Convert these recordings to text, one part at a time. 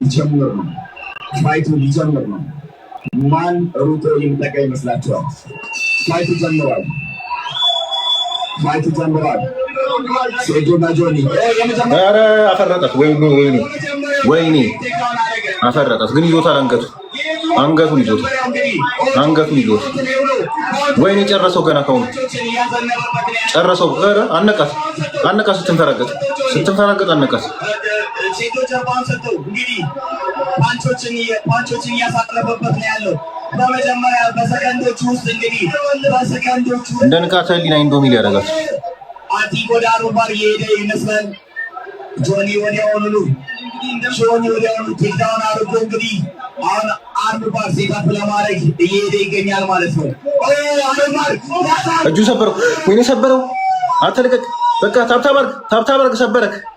ሊጀምር ነው። ፋይቱ ሊጀምር ነው። ማን ሩጦ የሚጠጋ ይመስላችኋል? ፋይቱ ጀምሯል። ፋይቱ ጀምሯል። ሴጆና ጆኒ ኧረ አፈረጠት። ወይኔ አፈረጠት። ግን ይዞታል አንገቱን ይዞት ወይኔ ጨረሰው። ገና ከሆነ ጨረሰው። ኧረ አነቃት። ስትንፈራገጥ አነቃት። ሴቶች ጀርባውን ሰጥተው እንግዲህ ፓንቾችን እያሳረፈበት ነው ያለው። በመጀመሪያ በሰከንዶች ውስጥ እንግዲህ እንደ ንቃተ ህሊና ኢንዶሚል ያደርጋት። አቲክ ወደ አሩባር እየሄደ ይመስላል። ጆኒ ወዲያውኑ ቴክዳውን አድርጎ እንግዲህ አሁን አሩባር ሴታፕ ለማድረግ እየሄደ ይገኛል ማለት ነው። እጁ ሰበረው። ወይኔ ሰበረው። አትልቀቅ። በቃ ታብታብ አድርግ።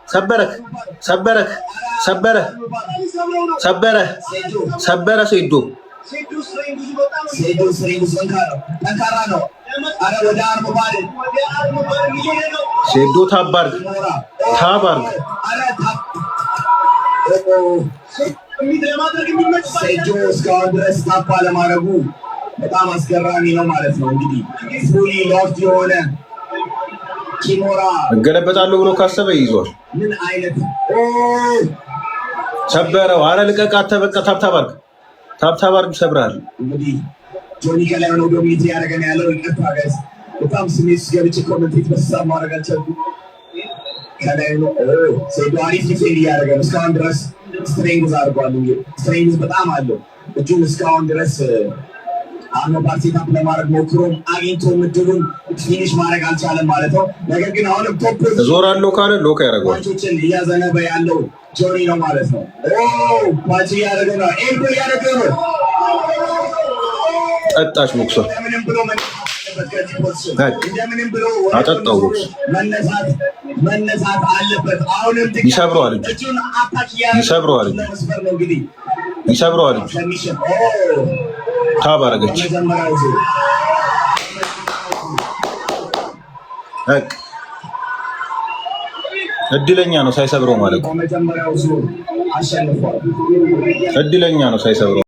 ሰበረ ሴዶ ጠንካራ ነው። አረ ወደ አሩባር ሴዶ ታብ አድርግ። ሴጆ እስካሁን ድረስ ታፓ ለማድረጉ በጣም አስገራሚ ነው ማለት ነው። እንግዲህ ፉሊ ሎክድ የሆነ ኪሞራ እገለበጣለሁ ብሎ ካሰበ ይዟል። ምን አይነት ሰበረው። አረ ልቀቃት። በቃ ታብታብ አድርግ። ሰብራል። እንግዲህ ጆኒ ከላይ ሆኖ ዶሚኒት ያደረገን ያለው ይቅርታ ጋይስ፣ በጣም ስሜት ውስጥ ገብቼ ኮሜንቴት በተሳብ ማድረግ አልቻልኩም። ከላይ ነው ሴዶ አሪፍ ዲፌንድ እያደረገ ነው እስካሁን ድረስ። ስትሬንግዝ አድርጓል። እንግዲህ ስትሬንግዝ በጣም አለው እጁን እስካሁን ድረስ አርኖባር ሴታፕ ለማድረግ ሞክሮም አግኝቶም እድሉን ፊኒሽ ማድረግ አልቻለም ማለት ነው። ነገር ግን አሁንም ቶፕ ዞራለሁ ካለ ሎክ ያደርገዋል። ፓንቾችን እያዘነበ ያለው ጆኒ ነው ማለት ነው። ፓንች እያደረገ ነው። ኤልቦ እያደረገ ነው። ጠጣች ቦክሰር እንደምንም ብሎ አጠጣው። ቦክስ መነሳት አለበት። አሁንም ይሰብረዋል። ታብ አደረገች። እድለኛ ነው ሳይሰብረው ማለት ነው። እድለኛ ነው ሳይሰብረው